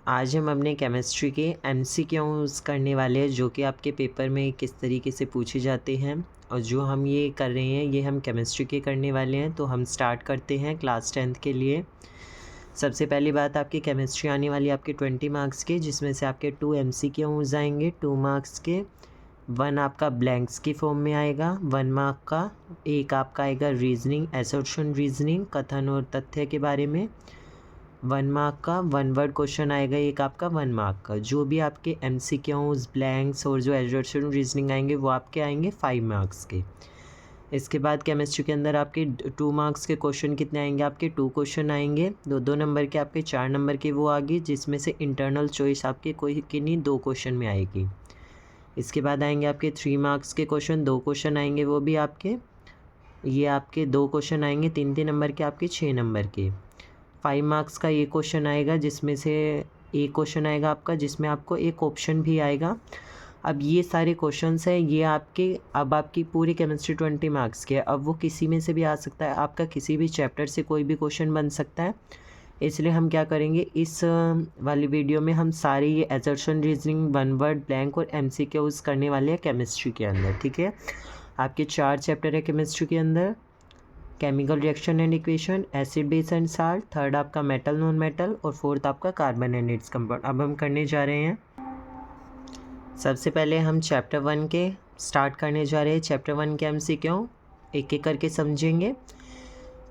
आज हम अपने केमिस्ट्री के एमसीक्यूज़ करने वाले हैं जो कि आपके पेपर में किस तरीके से पूछे जाते हैं। और जो हम ये कर रहे हैं ये हम केमिस्ट्री के करने वाले हैं। तो हम स्टार्ट करते हैं क्लास 10th के लिए। सबसे पहली बात, आपकी केमिस्ट्री आने वाली आपके 20 मार्क्स के, जिसमें से आपके 2 एमसीक्यूज़ आएंगे 2 मार्क्स के। 1 आपका ब्लैंक्स की फॉर्म में आएगा 1 मार्क का। एक आपका आएगा रीजनिंग, असर्शन रीजनिंग, कथन और तथ्य के बारे में 1 मार्क का। 1 वर्ड क्वेश्चन आएगा एक आपका 1 मार्क का। जो भी आपके एमसीक्यूज़, ब्लैंक्स और जो असर्शन रीजनिंग आएंगे वो आपके आएंगे 5 मार्क्स के। इसके बाद केमिस्ट्री के अंदर आपके 2 मार्क्स के क्वेश्चन कितने आएंगे, आपके 2 क्वेश्चन आएंगे। 2 नंबर के आपके 4 नंबर के वो आगे, जिसमें से इंटरनल चॉइस आपके कोई किन्हीं 2 क्वेश्चन में आएगी। इसके बाद आएंगे आपके 3 मार्क्स के क्वेश्चन, 2 क्वेश्चन आएंगे वो भी आपके, ये आपके 2 क्वेश्चन आएंगे 3 नंबर के आपके 6 नंबर के। 5 मार्क्स का ये क्वेश्चन आएगा, जिसमें से एक क्वेश्चन आएगा आपका जिसमें आपको एक ऑप्शन भी आएगा। अब ये सारे क्वेश्चंस हैं, ये आपके, अब आपकी पूरी केमिस्ट्री 20 मार्क्स की है। अब वो किसी में से भी आ सकता है, आपका किसी भी चैप्टर से कोई भी क्वेश्चन बन सकता है। इसलिए हम क्या करेंगे, इस वाली वीडियो में हम सारे ये असर्शन रीजनिंग, 1 वर्ड, ब्लैंक और एमसीक्यूज़ करने वाले हैं केमिस्ट्री के अंदर। ठीक है, आपके 4 चैप्टर है केमिस्ट्री के अंदर। Chemical reaction and equation, acid base and salt, third आपका मेटल नॉन मेटल और फोर्थ आपका कार्बन एंड इट्स कंपाउंड। अब हम करने जा रहे हैं, सबसे पहले हम चैप्टर 1 के स्टार्ट करने जा रहे हैं। चैप्टर 1 के एमसीक्यू एक एक करके समझेंगे।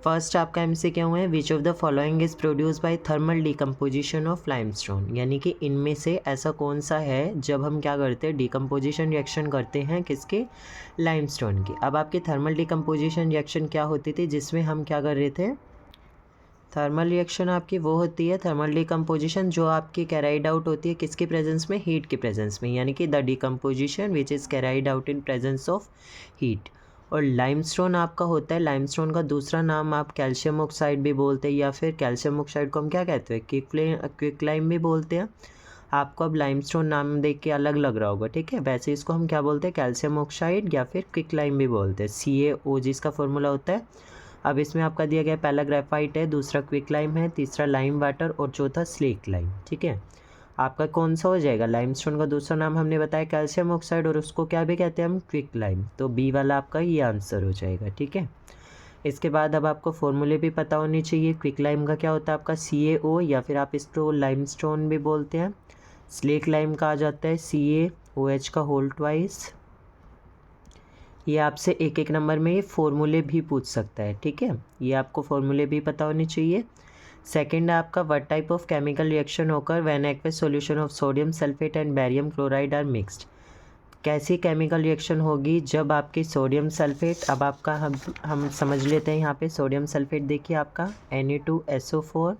फर्स्ट आपका एमसीक्यू है, विच of the following is produce by thermal decomposition of limestone, यानी कि इनमें से ऐसा कौन सा है जब हम क्या करते हैं, डिकम्पोजिशन रिएक्शन करते हैं किसके, लाइमस्टोन की। अब आपके थर्मल डिकम्पोजिशन रिएक्शन क्या होती थी, जिसमें हम क्या कर रहे थे, थर्मल रिएक्शन आपकी वो होती है, थर्मल डिकम्पोजिशन जो आपकी कैराइड आउट होती है किसके प्रेजेंस में, हीट के प्रेजेंस में, यानी कि the decomposition which is carried out in presence of heat. और लाइमस्टोन आपका होता है, लाइमस्टोन का दूसरा नाम आप कैल्शियम ऑक्साइड भी बोलते हैं, या फिर कैल्शियम ऑक्साइड को हम क्या कहते हैं, क्विक लाइम भी बोलते हैं। आपको अब लाइमस्टोन नाम देख के अलग लग रहा होगा, ठीक है। वैसे इसको हम क्या बोलते हैं, कैल्शियम ऑक्साइड या फिर क्विक लाइम भी बोलते हैं, CaO जिसका फॉर्मूला होता है। अब इसमें आपका दिया गया पहला ग्रेफाइट है, दूसरा क्विक लाइम है, तीसरा लाइम वाटर और चौथा स्लेक लाइम। ठीक है, आपका कौन सा हो जाएगा, लाइमस्टोन का दूसरा नाम हमने बताया कैल्शियम ऑक्साइड और उसको क्या भी कहते हैं हम, क्विक लाइम। तो बी वाला आपका ये आंसर हो जाएगा। ठीक है, इसके बाद अब आपको फॉर्मूले भी पता होने चाहिए। क्विक लाइम का क्या होता है आपका CaO, या फिर आप इसको लाइमस्टोन भी बोलते हैं। स्लेक लाइम का आ जाता है CaOH का होल ट्वाइस। ये आपसे एक एक नंबर में ये फॉर्मूले भी पूछ सकता है। ठीक है, ये आपको फॉर्मूले भी पता होने चाहिए। सेकंड है आपका, what type of chemical reaction होकर when aqueous solution of sodium sulphate and barium chloride are mixed, कैसी केमिकल रिएक्शन होगी जब आपकी सोडियम सल्फेट, अब आपका हम समझ लेते हैं यहाँ पे सोडियम सल्फेट, देखिए आपका Na2SO4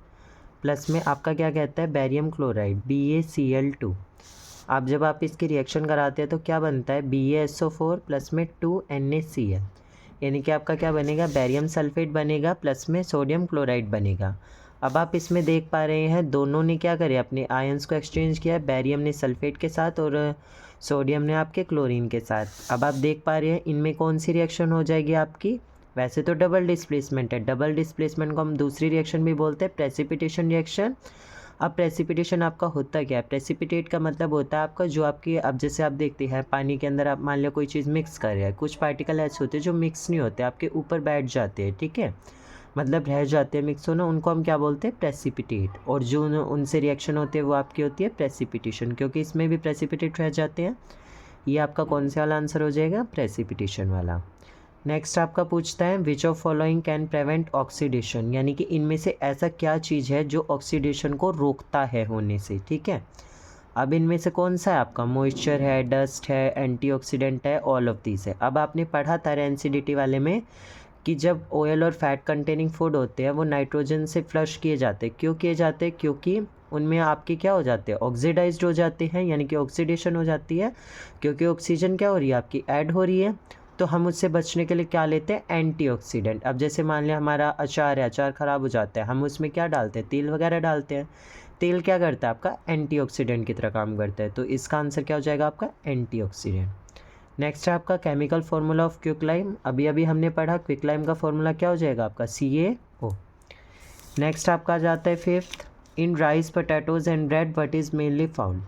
प्लस में आपका क्या कहता है, बेरियम क्लोराइड BaCl2। अब जब आप इसकी रिएक्शन कराते हैं तो क्या बनता है, BaSO4 प्लस में 2NaCl, यानी कि आपका क्या बनेगा, बेरियम सल्फेट बनेगा प्लस में सोडियम क्लोराइड बनेगा। अब आप इसमें देख पा रहे हैं दोनों ने क्या करे, अपने आयंस को एक्सचेंज किया, बैरियम ने सल्फेट के साथ और सोडियम ने आपके क्लोरीन के साथ। अब आप देख पा रहे हैं इनमें कौन सी रिएक्शन हो जाएगी आपकी, वैसे तो डबल डिस्प्लेसमेंट है, डबल डिस्प्लेसमेंट को हम दूसरी रिएक्शन भी बोलते हैं, प्रेसिपिटेशन रिएक्शन। अब प्रेसिपिटेशन आपका होता क्या है, प्रेसिपिटेट का मतलब होता है आपका जो आपकी, अब जैसे आप देखते हैं पानी के अंदर आप मान लिया कोई चीज़ मिक्स कर रहे हैं, कुछ पार्टिकल ऐसे होते हैं जो मिक्स नहीं होते, आपके ऊपर बैठ जाते हैं, ठीक है, मतलब रह जाते हैं मिक्स होना, उनको हम क्या बोलते हैं, प्रेसिपिटेट। और जो उनसे रिएक्शन होती है वो आपकी होती है प्रेसिपिटेशन, क्योंकि इसमें भी प्रेसिपिटेट रह जाते हैं। ये आपका कौन सा वाला आंसर हो जाएगा, प्रेसिपिटेशन वाला। नेक्स्ट आपका पूछता है, which of following can prevent oxidation, यानी कि इनमें से ऐसा क्या चीज़ है जो ऑक्सीडेशन को रोकता है होने से। ठीक है, अब इनमें से कौन सा है आपका, मॉइस्चर है, डस्ट है, एंटीऑक्सीडेंट है, ऑल ऑफ दीज है। अब आपने पढ़ा था एनसीडीटी वाले में कि जब ऑयल और फैट कंटेनिंग फूड होते हैं वो नाइट्रोजन से फ्लश किए जाते हैं, क्यों किए जाते हैं, क्योंकि उनमें आपके क्या हो जाते हैं, ऑक्सीडाइज्ड हो जाते हैं, यानी कि ऑक्सीडेशन हो जाती है, क्योंकि ऑक्सीजन क्या हो रही है आपकी, ऐड हो रही है। तो हम उससे बचने के लिए क्या लेते हैं, एंटीऑक्सीडेंट। अब जैसे मान लिया हमारा अचार है, अचार ख़राब हो जाता है, हम उसमें क्या डालते हैं, तेल वगैरह डालते हैं। तेल क्या करता है आपका, एंटीऑक्सीडेंट की तरह काम करता है, तो इसका आंसर क्या हो जाएगा आपका, एंटीऑक्सीडेंट। नेक्स्ट है आपका केमिकल फार्मूला ऑफ क्विकलाइम, अभी अभी हमने पढ़ा, क्विकलाइम का फार्मूला क्या हो जाएगा आपका, CaO। नेक्स्ट आपका आ जाता है fifth, in rice, potatoes and bread what is mainly found,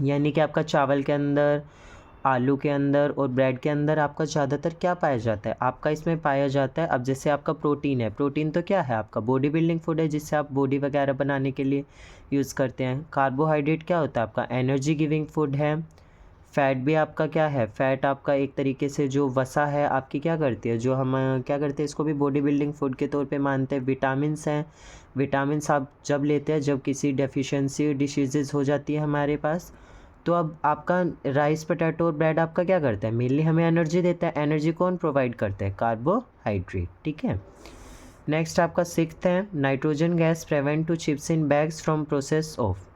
यानी कि आपका चावल के अंदर, आलू के अंदर और ब्रेड के अंदर आपका ज़्यादातर क्या पाया जाता है, आपका इसमें पाया जाता है। अब जैसे आपका प्रोटीन है, प्रोटीन तो क्या है आपका बॉडी बिल्डिंग फूड है, जिससे आप बॉडी वगैरह बनाने के लिए यूज़ करते हैं। कार्बोहाइड्रेट क्या होता है आपका एनर्जी गिविंग फूड है। फैट भी आपका क्या है, फैट आपका एक तरीके से जो वसा है आपकी क्या करती है, जो हम क्या करते हैं इसको भी बॉडी बिल्डिंग फूड के तौर पे मानते हैं। विटामिन्स हैं, विटामिन्स आप जब लेते हैं जब किसी डेफिशिएंसी डिसीजेज़ हो जाती है हमारे पास। तो अब आपका राइस, पोटैटो और ब्रेड आपका क्या करता है, मेनली हमें एनर्जी देता है। एनर्जी कौन प्रोवाइड करता है, कार्बोहाइड्रेट, ठीक है। नेक्स्ट आपका सिक्स्थ है, nitrogen gas prevent to chips in bags from process of,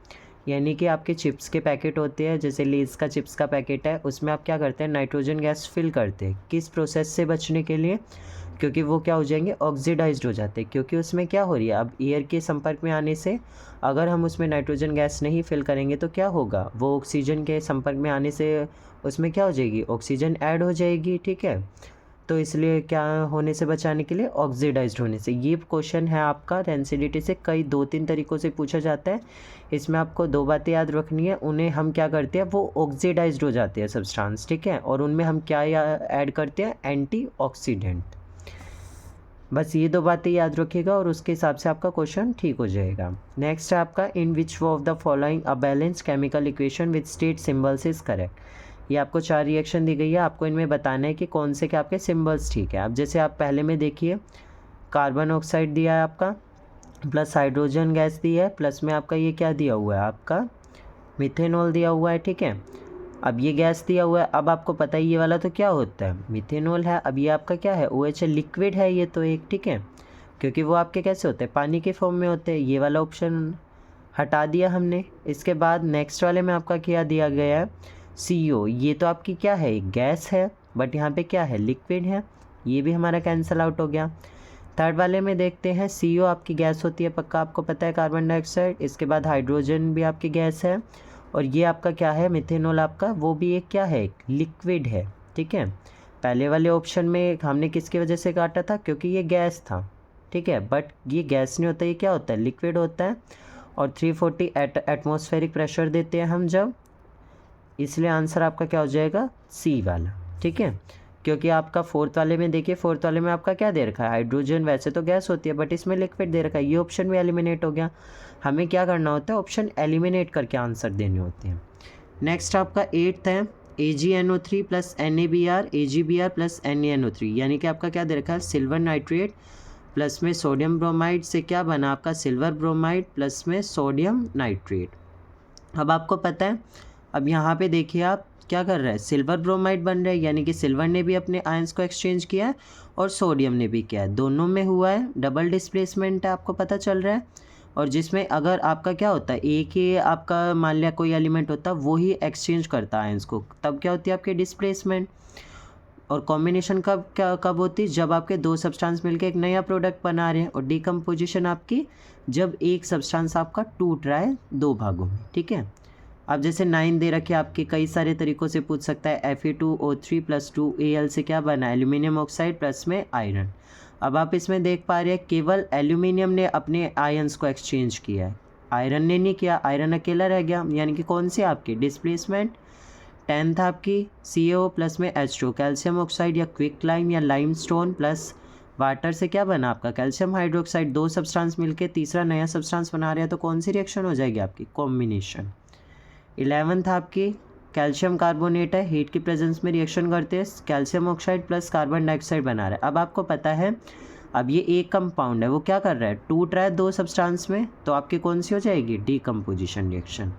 यानी कि आपके चिप्स के पैकेट होते हैं, जैसे लेज़ का चिप्स का पैकेट है, उसमें आप क्या करते हैं नाइट्रोजन गैस फिल करते हैं, किस प्रोसेस से बचने के लिए, क्योंकि वो क्या हो जाएंगे ऑक्सीडाइज्ड हो जाते हैं, क्योंकि उसमें क्या हो रही है अब एयर के संपर्क में आने से अगर हम उसमें नाइट्रोजन गैस नहीं फिल करेंगे तो क्या होगा, वो ऑक्सीजन के संपर्क में आने से उसमें क्या हो जाएगी, ऑक्सीजन ऐड हो जाएगी, ठीक है। तो इसलिए क्या होने से बचाने के लिए, ऑक्सीडाइज्ड होने से। ये क्वेश्चन है आपका रेंसिडिटी से कई 2-3 तरीक़ों से पूछा जाता है। इसमें आपको 2 बातें याद रखनी है, उन्हें हम क्या करते हैं वो ऑक्सीडाइज्ड हो जाते हैं सब्सटेंस, ठीक है, और उनमें हम क्या ऐड करते हैं एंटीऑक्सीडेंट। बस ये 2 बातें याद रखिएगा और उसके हिसाब से आपका क्वेश्चन ठीक हो जाएगा। नेक्स्ट है आपका in which of the following a balance chemical equation with state symbols is correct. ये आपको 4 रिएक्शन दी गई है, आपको इनमें बताना है कि कौन से क्या आपके सिम्बल्स ठीक है। अब जैसे आप पहले में देखिए, कार्बन ऑक्साइड दिया है आपका, प्लस हाइड्रोजन गैस दी है, प्लस में आपका ये क्या दिया हुआ है आपका मिथेनॉल दिया हुआ है, ठीक है। अब ये गैस दिया हुआ है, अब आपको पता है ये वाला तो क्या होता है मिथेनॉल है। अब ये आपका क्या है OH लिक्विड है ये तो एक, ठीक है, क्योंकि वो आपके कैसे होते हैं पानी के फॉर्म में होते हैं। ये वाला ऑप्शन हटा दिया हमने। इसके बाद नेक्स्ट वाले में आपका क्या दिया गया है CO, ये तो आपकी क्या है एक गैस है, बट यहाँ पे क्या है लिक्विड है, ये भी हमारा कैंसिल आउट हो गया। थर्ड वाले में देखते हैं CO आपकी गैस होती है पक्का आपको पता है, कार्बन डाइऑक्साइड। इसके बाद हाइड्रोजन भी आपकी गैस है, और ये आपका क्या है मिथेनॉल आपका, वो भी एक क्या है एक लिक्विड है, ठीक है। पहले वाले ऑप्शन में हमने किसकी वजह से काटा था, क्योंकि ये गैस था, ठीक है, बट ये गैस नहीं होता, ये क्या होता है लिक्विड होता है। और 340 एटमॉस्फेरिक प्रेशर देते हैं हम जब, इसलिए आंसर आपका क्या हो जाएगा C वाला, ठीक है। क्योंकि आपका फोर्थ वाले में देखिए, फोर्थ वाले में आपका क्या दे रखा है हाइड्रोजन, वैसे तो गैस होती है बट इसमें लिक्विड दे रखा है, ये ऑप्शन भी एलिमिनेट हो गया। हमें क्या करना होता है ऑप्शन एलिमिनेट करके आंसर देने होते हैं। नेक्स्ट आपका 8th है AgNO3 plus NaBr AgBr plus NaNO3, यानी कि आपका क्या दे रखा है सिल्वर नाइट्रेट प्लस में सोडियम ब्रोमाइड से क्या बना आपका सिल्वर ब्रोमाइड प्लस में सोडियम नाइट्रेट। अब आपको पता है, अब यहाँ पे देखिए आप क्या कर रहा है सिल्वर ब्रोमाइड बन रहा है, यानी कि सिल्वर ने भी अपने आयंस को एक्सचेंज किया है और सोडियम ने भी किया है, दोनों में हुआ है डबल डिस्प्लेसमेंट है आपको पता चल रहा है। और जिसमें अगर आपका क्या होता है एक ही आपका मान लिया कोई एलिमेंट होता वो ही एक्सचेंज करता आयंस को, तब क्या होती है आपकी डिस्प्लेसमेंट। और कॉम्बिनेशन कब होती है, जब आपके 2 सब्सटेंस मिलकर एक नया प्रोडक्ट बना रहे हैं। और डिकम्पोजिशन आपकी जब एक सब्सटेंस आपका टूट रहा है 2 भागों में, ठीक है। अब जैसे 9 दे रखे आपके, कई सारे तरीक़ों से पूछ सकता है Fe2O3 प्लस 2Al से क्या बना एल्यूमिनियम ऑक्साइड प्लस में आयरन। अब आप इसमें देख पा रहे हैं केवल एल्यूमिनियम ने अपने आयंस को एक्सचेंज किया है, आयरन ने नहीं किया, आयरन अकेला रह गया, यानी कि कौन सी आपकी डिस्प्लेसमेंट 10th आपकी CaO प्लस में H2 कैल्शियम ऑक्साइड या क्विक लाइम या लाइम स्टोन प्लस वाटर से क्या बना आपका कैल्शियम हाइड्रोक्साइड, 2 सब्सटेंस मिलकर तीसरा नया सब्सटेंस बना रहे हैं, तो कौन सी रिएक्शन हो जाएगी आपकी कॉम्बिनेशन। 11th आपकी कैल्शियम कार्बोनेट है, हीट की प्रेजेंस में रिएक्शन करते हैं, calcium oxide plus carbon dioxide बना रहा है। अब आपको पता है अब ये एक कंपाउंड है वो क्या कर रहा है टूट रहा है 2 सब्सटेंस में, तो आपकी कौन सी हो जाएगी डीकम्पोजिशन रिएक्शन।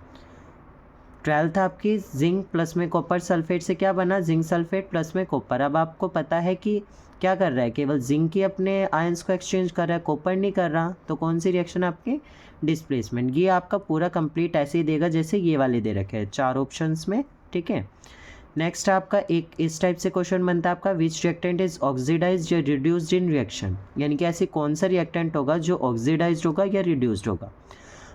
12th आपकी जिंक प्लस में कॉपर सल्फेट से क्या बना जिंक सल्फेट प्लस में कॉपर। अब आपको पता है कि क्या कर रहा है केवल जिंक ही अपने आयंस को एक्सचेंज कर रहा है, कॉपर नहीं कर रहा, तो कौन सी रिएक्शन आपकी डिस्प्लेसमेंट। ये आपका पूरा कंप्लीट ऐसे ही देगा जैसे ये वाले दे रखे हैं 4 ऑप्शंस में, ठीक है। नेक्स्ट आपका एक इस टाइप से क्वेश्चन बनता है आपका विच रिएक्टेंट इज ऑक्सीडाइज्ड या रिड्यूस्ड इन रिएक्शन, यानी कि ऐसी कौन सा रिएक्टेंट होगा जो ऑक्सीडाइज्ड होगा या रिड्यूस्ड होगा।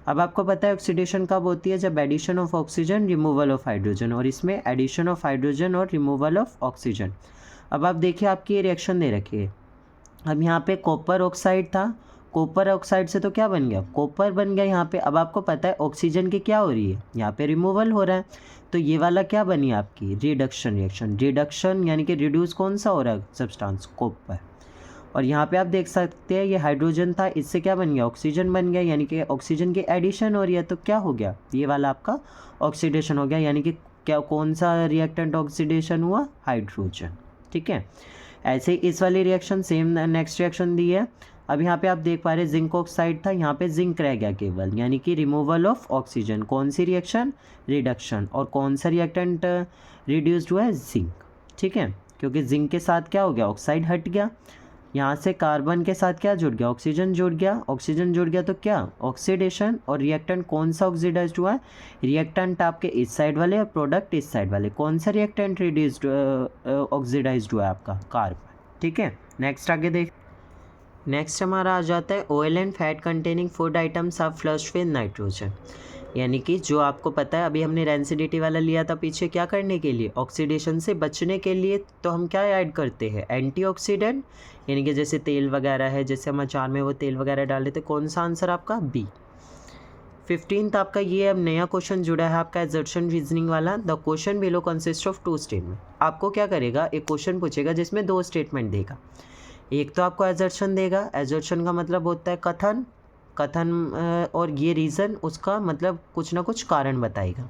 अब आपको पता है ऑक्सीडेशन कब होती है, जब addition of oxygen removal of hydrogen, और इसमें एडिशन ऑफ हाइड्रोजन और रिमूवल ऑफ ऑक्सीजन। अब आप देखिए आपकी ये रिएक्शन दे रखी है, अब यहाँ पे कॉपर ऑक्साइड था, कॉपर ऑक्साइड से तो क्या बन गया, कॉपर बन गया यहाँ पे। अब आपको पता है ऑक्सीजन की क्या हो रही है, यहाँ पे रिमूवल हो रहा है, तो ये वाला क्या बनी आपकी रिडक्शन रिएक्शन। रिडक्शन यानी कि रिड्यूस कौन सा हो रहा है सब्सटेंस, कॉपर। और यहाँ पे आप देख सकते हैं ये हाइड्रोजन था, इससे क्या बन गया, ऑक्सीजन बन गया, यानी कि ऑक्सीजन की एडिशन हो रही है, तो क्या हो गया, ये वाला आपका ऑक्सीडेशन हो गया, यानी कि क्या कौन सा रिएक्टेंट ऑक्सीडेशन हुआ, हाइड्रोजन। ठीक है, ऐसे ही इस वाली रिएक्शन सेम नेक्स्ट रिएक्शन दी है। अब यहाँ पे आप देख पा रहे जिंक ऑक्साइड था, यहाँ पे जिंक रह गया केवल, यानी कि रिमूवल ऑफ ऑक्सीजन। कौन सी रिएक्शन, रिडक्शन। और कौन सा रिएक्टेंट रिड्यूस्ड हुआ है, जिंक। ठीक है, क्योंकि जिंक के साथ क्या हो गया, ऑक्साइड हट गया, यहाँ से कार्बन के साथ क्या जुड़ गया, ऑक्सीजन जुड़ गया। ऑक्सीजन जुड़ गया तो क्या, ऑक्सीडेशन। और रिएक्टेंट कौन सा ऑक्सीडाइज्ड हुआ है, रिएक्टेंट आपके इस साइड वाले और प्रोडक्ट इस साइड वाले। कौन सा रिएक्टेंट रिड्यूस्ड ऑक्सीडाइज्ड हुआ है आपका, कार्बन। ठीक है, नेक्स्ट आगे देख। नेक्स्ट हमारा आ जाता है oil and fat containing food items are flushed with nitrogen. यानी कि जो आपको पता है, अभी हमने रेंसिडिटी वाला लिया था पीछे, क्या करने के लिए, ऑक्सीडेशन से बचने के लिए। तो हम क्या ऐड करते हैं, एंटीऑक्सीडेंट, यानी कि जैसे तेल वगैरह है, जैसे हम अचार में वो तेल वगैरह डाल देते। कौन सा आंसर आपका, बी। 15th आपका ये अब नया क्वेश्चन जुड़ा है आपका एजर्शन रीजनिंग वाला। The question below consist of 2 statement. आपको क्या करेगा, एक क्वेश्चन पूछेगा जिसमें 2 स्टेटमेंट देगा। एक तो आपको एजर्शन देगा, एजर्शन का मतलब होता है कथन, कथन और ये रीज़न उसका मतलब कुछ ना कुछ कारण बताएगा।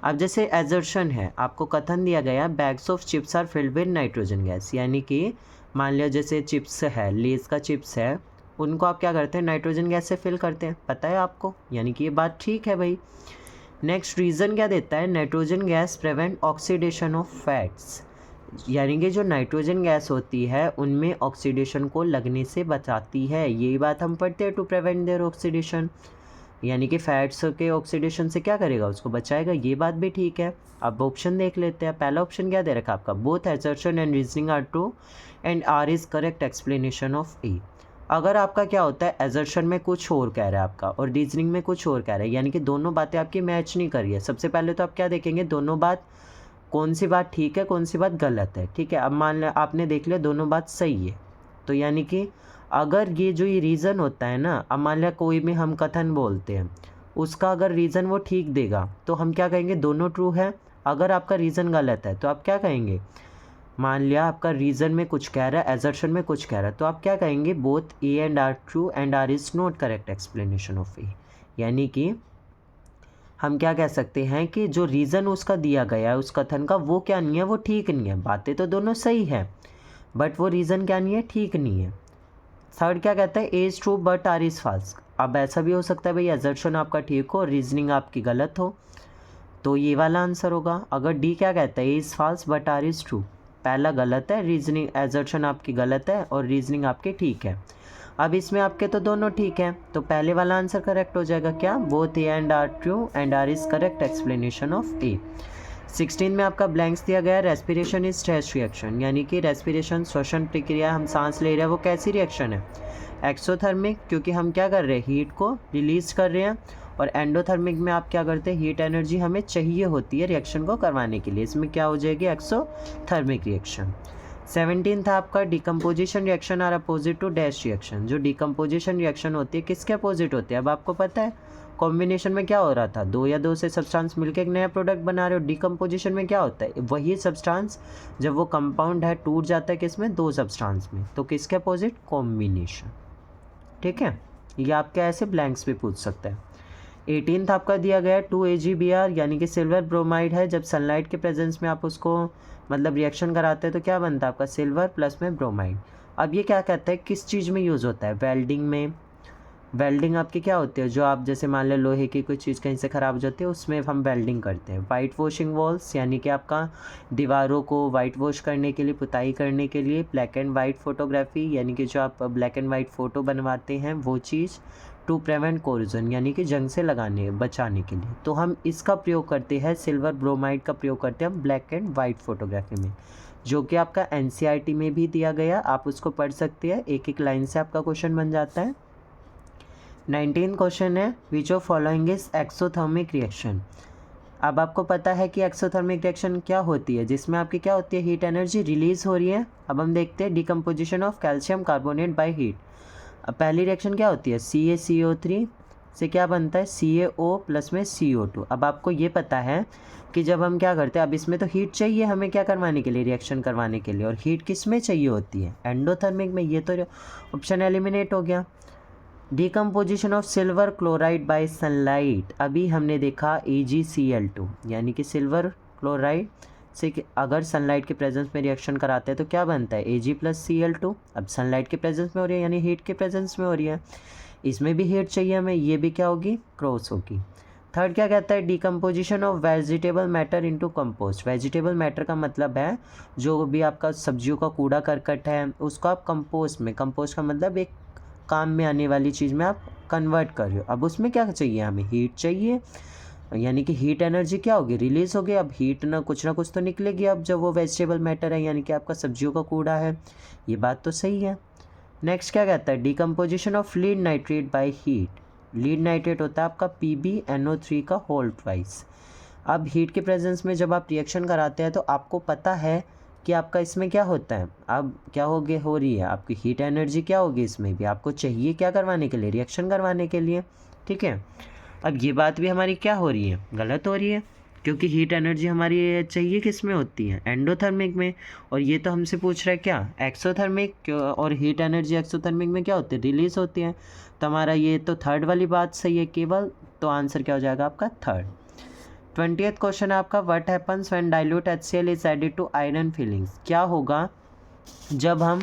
अब जैसे एजर्शन है, आपको कथन दिया गया, bags of chips are filled with nitrogen gas. यानी कि मान लिया जैसे चिप्स है, लेस का चिप्स है, उनको आप क्या करते हैं, नाइट्रोजन गैस से फिल करते हैं, पता है आपको, यानी कि ये बात ठीक है भाई। नेक्स्ट रीज़न क्या देता है, nitrogen gas prevent oxidation of fats. यानी कि जो नाइट्रोजन गैस होती है उनमें ऑक्सीडेशन को लगने से बचाती है, यही बात हम पढ़ते हैं, टू प्रिवेंट देयर ऑक्सीडेशन। यानी कि फैट्स के ऑक्सीडेशन से क्या करेगा, उसको बचाएगा, ये बात भी ठीक है। अब ऑप्शन देख लेते हैं। पहला ऑप्शन क्या दे रखा आपका, both assertion and reasoning are true and R is correct explanation of A. अगर आपका क्या होता है, एजर्शन में कुछ और कह रहा है आपका और रीजनिंग में कुछ और कह रहा है, यानी कि दोनों बातें आपकी मैच नहीं कर रही है। सबसे पहले तो आप क्या देखेंगे, दोनों बात, कौन सी बात ठीक है, कौन सी बात गलत है। ठीक है, अब मान लिया आपने देख लिया दोनों बात सही है, तो यानी कि अगर ये जो ये रीज़न होता है ना, अब मान लिया कोई भी हम कथन बोलते हैं, उसका अगर रीज़न वो ठीक देगा तो हम क्या कहेंगे, दोनों ट्रू है। अगर आपका रीज़न गलत है तो आप क्या कहेंगे, मान लिया आपका रीज़न में कुछ कह रहा है, एजर्शन में कुछ कह रहा है, तो आप क्या कहेंगे, both A and R true and R is not correct explanation of A. यानी कि हम क्या कह सकते हैं कि जो रीज़न उसका दिया गया है उस कथन का, वो क्या नहीं है, वो ठीक नहीं है। बातें तो दोनों सही है बट वो रीज़न क्या नहीं है, ठीक नहीं है। थर्ड क्या कहता है, A is true but R is false. अब ऐसा भी हो सकता है भाई एजर्शन आपका ठीक हो और रीजनिंग आपकी गलत हो, तो ये वाला आंसर होगा। अगर डी क्या कहता है, A is false but R is true, पहला गलत है, रीजनिंग एजर्शन आपकी गलत है और रीजनिंग आपकी ठीक है। अब इसमें आपके तो दोनों ठीक है, तो पहले वाला आंसर करेक्ट हो जाएगा, क्या, both A and R true and R is correct explanation of A. 16 में आपका ब्लैंक्स दिया गया है, रेस्पिरेशन इज स्ट्रेस रिएक्शन। यानी कि रेस्पिरेशन श्वसन प्रक्रिया, हम सांस ले रहे हैं, वो कैसी रिएक्शन है, एक्सोथर्मिक, क्योंकि हम क्या कर रहे हैं, हीट को रिलीज कर रहे हैं। और एंडोथर्मिक में आप क्या करते हैं, हीट एनर्जी हमें चाहिए होती है रिएक्शन को करवाने के लिए, इसमें क्या हो जाएगी, एक्सोथर्मिक रिएक्शन। 17 था आपका decomposition reaction are opposite to dash reaction. जो डिकम्पोजिशन रिएक्शन होती है किसके अपोजिट होती है, अब आपको पता है कॉम्बिनेशन में क्या हो रहा था, 2 या 2 से सब्सटेंस मिलकर एक नया प्रोडक्ट बना रहे हो। डिकम्पोजिशन में क्या होता है, वही सब्सटेंस जब वो कंपाउंड है टूट जाता है किसमें, 2 सब्सटेंस में, तो किसके अपोजिट, कॉम्बिनेशन। ठीक है, ये आपके ऐसे ब्लैंक्स भी पूछ सकते हैं। 18 आपका दिया गया 2 AgBr, यानी कि सिल्वर ब्रोमाइड है। जब सनलाइट के प्रेजेंस में आप उसको मतलब रिएक्शन कराते हैं तो क्या बनता है आपका, सिल्वर प्लस में ब्रोमाइड। अब ये क्या कहता है, किस चीज़ में यूज़ होता है, वेल्डिंग में। वेल्डिंग आपकी क्या होती है, जो आप जैसे मान लो लोहे की कोई चीज़ कहीं से ख़राब हो जाती है उसमें हम वेल्डिंग करते हैं। वाइट वॉशिंग वॉल्स, यानी कि आपका दीवारों को वाइट वॉश करने के लिए, पुताई करने के लिए। ब्लैक एंड वाइट फोटोग्राफी, यानी कि जो आप ब्लैक एंड वाइट फ़ोटो बनवाते हैं वो चीज़। टू प्रिवेंट कोरोजन, यानी कि जंग से बचाने के लिए, तो हम इसका प्रयोग करते हैं, सिल्वर ब्रोमाइड का प्रयोग करते हैं हम ब्लैक एंड वाइट फोटोग्राफी में, जो कि आपका NCERT में भी दिया गया, आप उसको पढ़ सकते हैं, एक एक लाइन से आपका क्वेश्चन बन जाता है। 19 क्वेश्चन है, which of following is exothermic reaction. अब आपको पता है कि एक्सोथर्मिक रिएक्शन क्या होती है, जिसमें आपकी क्या होती है, हीट एनर्जी रिलीज हो रही है। अब हम देखते हैं decomposition of calcium carbonate by heat. पहली रिएक्शन क्या होती है, CaCO3 से क्या बनता है, CaO प्लस में CO2। अब आपको ये पता है कि जब हम क्या करते हैं, अब इसमें तो हीट चाहिए हमें क्या करवाने के लिए, रिएक्शन करवाने के लिए, और हीट किस में चाहिए होती है, एंडोथर्मिक में। ये तो ऑप्शन एलिमिनेट हो गया। Decomposition of silver chloride bye sunlight, अभी हमने देखा AgCl2, यानी कि सिल्वर क्लोराइड से अगर सनलाइट के प्रेजेंस में रिएक्शन कराते हैं तो क्या बनता है, Ag प्लस Cl2। अब सनलाइट के प्रेजेंस में हो रही है, यानी हीट के प्रेजेंस में हो रही है, इसमें भी हीट चाहिए हमें, ये भी क्या होगी, क्रॉस होगी। थर्ड क्या कहता है, decomposition of vegetable matter into compost. Vegetable matter का मतलब है जो भी आपका सब्जियों का कूड़ा करकट है उसको आप कंपोस्ट में, कंपोस्ट का मतलब एक काम में आने वाली चीज़ में आप कन्वर्ट कर रहे हो। अब उसमें क्या चाहिए, हमें हीट चाहिए, यानी कि हीट एनर्जी क्या होगी, रिलीज होगी। अब हीट ना कुछ तो निकलेगी, अब जब वो वेजिटेबल मैटर है यानी कि आपका सब्जियों का कूड़ा है, ये बात तो सही है। नेक्स्ट क्या कहता है, decomposition of lead nitrate by heat. Lead nitrate होता है आपका PbNO3 का होल ट्वाइस। अब हीट के प्रेजेंस में जब आप रिएक्शन कराते हैं तो आपको पता है कि आपका इसमें क्या होता है, अब क्या हो रही है आपकी हीट एनर्जी क्या होगी, इसमें भी आपको चाहिए क्या करवाने के लिए, रिएक्शन करवाने के लिए, ठीक है। अब ये बात भी हमारी क्या हो रही है, गलत हो रही है, क्योंकि हीट एनर्जी हमारी चाहिए किस में होती है, एंडोथर्मिक में। और ये तो हमसे पूछ रहा है क्या, एक्सोथर्मिक, और हीट एनर्जी एक्सोथर्मिक में क्या होती है, रिलीज होती है। तो हमारा ये तो थर्ड वाली बात सही है केवल, तो आंसर क्या हो जाएगा आपका थर्ड। 20th क्वेश्चन है आपका, what happens when dilute HCl is added to iron filings. क्या होगा जब हम